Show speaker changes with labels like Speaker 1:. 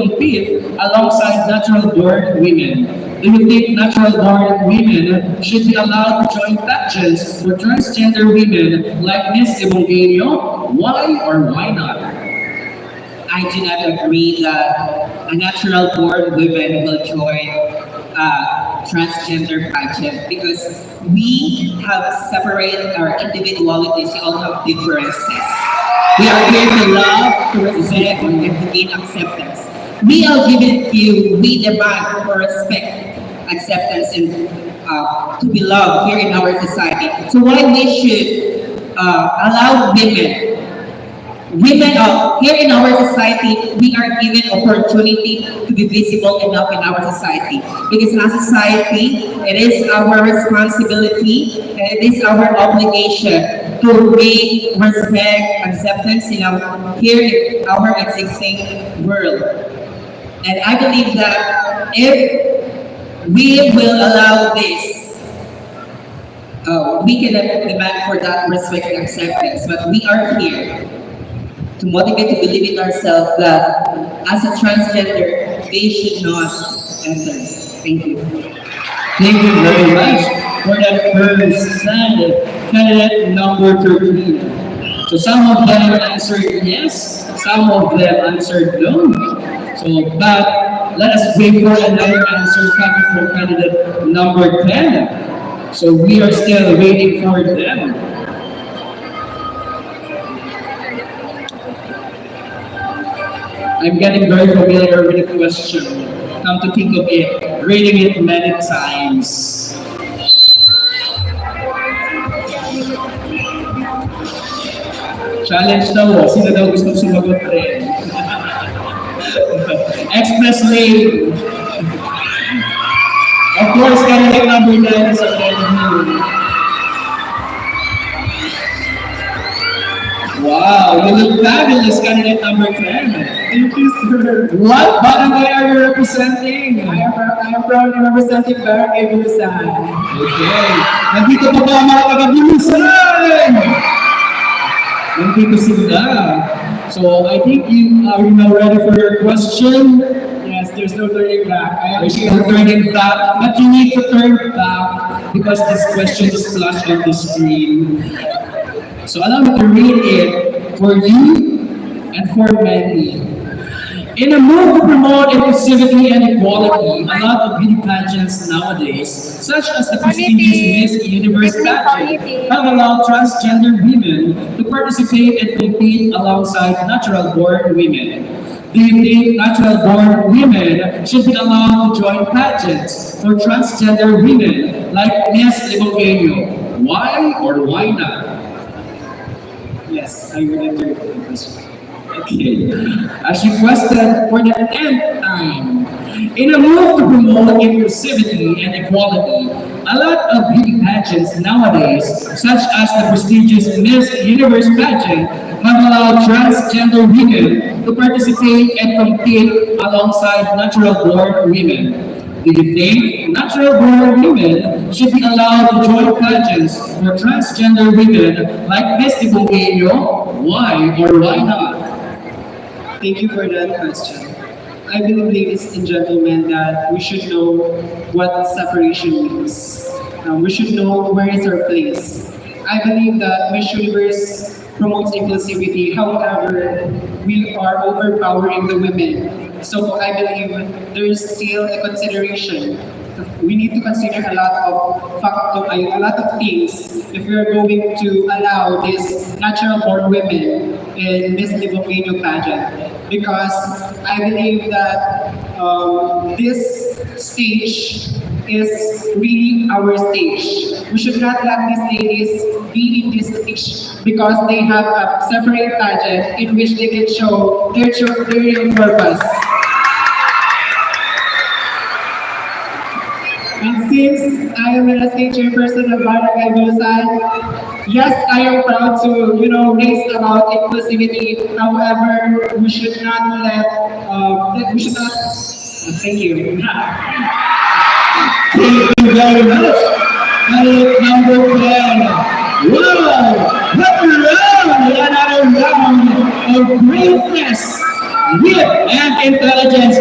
Speaker 1: compete alongside natural-born women? Do you think natural-born women should be allowed to join pageants for transgender women like Miss Ebongueño? Why or why not?
Speaker 2: I do not agree that a natural born woman will join transgender pageant because we have separated our individualities, we all have differences. We are here to love, to respect, and to gain acceptance. We LGBTQ, we demand for respect, acceptance, and to be loved here in our society. So why we should allow women here in our society, we are given opportunity to be visible enough in our society. Because in our society, it is our responsibility and it is our obligation to make respect, acceptance in here in our existing world. And I believe that if we will allow this, we can demand for that respect and acceptance, but we are here to motivate to believe in ourselves that as a transgender, they should not enter. Thank you.
Speaker 1: Thank you very much for that first candidate number 13. So some of them answered yes, some of them answered no. So, but let us wait for another answer coming from candidate number 10. So we are still waiting for them. I'm getting very familiar with the question. Come to think of it, reading it many times. Challenge daw, sino daw gusto sumagot rin? Express Lane. Of course, candidate number 9 is already. Wow, you look fabulous, candidate number 10.
Speaker 3: Thank you, sir.
Speaker 1: What barangay are you representing?
Speaker 3: I am proudly representing Barangay Bulusan.
Speaker 1: Okay. Nandito pa ba ang mga taga-Bulusan? Nandito sila. So, I think you are now ready for your question.
Speaker 3: Yes, there's no turning back. I am
Speaker 1: There's
Speaker 3: here.
Speaker 1: no turning back, but you need to turn back because this question is flashed on the screen. So allow me to read it for you and for many. In a move to promote inclusivity and equality, a lot of beauty pageants nowadays, such as the prestigious Miss Universe pageant, have allowed transgender women to participate and compete alongside natural-born women. Do you think natural-born women should be allowed to join pageants for transgender women like Miss Ebongueño? Why or why not?
Speaker 3: Yes, I will enter the question.
Speaker 1: Okay. As requested for the 10th time, in a move to promote inclusivity and equality, a lot of beauty pageants nowadays, such as the prestigious Miss Universe pageant, have allowed transgender women to participate and compete alongside natural-born women. Do you think natural-born women should be allowed to join pageants for transgender women like Miss Ebongueño? Why or why not?
Speaker 3: Thank you for that question. I believe, ladies and gentlemen, that we should know what separation means. We should know where is our place. I believe that Miss Universe promotes inclusivity. However, we are overpowering the women. So I believe there is still a consideration. We need to consider a lot of things if we are going to allow this natural-born women in Miss Ebongueño pageant. Because I believe that this stage is really our stage. We should not let these ladies be in this stage because they have a separate pageant in which they can show their real purpose. And since I am an state chairperson of Barangay Bulusan, yes, I am proud to, raise about inclusivity. However, we should not thank you.
Speaker 1: Thank you very much. Candidate number 10. Wow! Another round of greatness. wit and intelligence.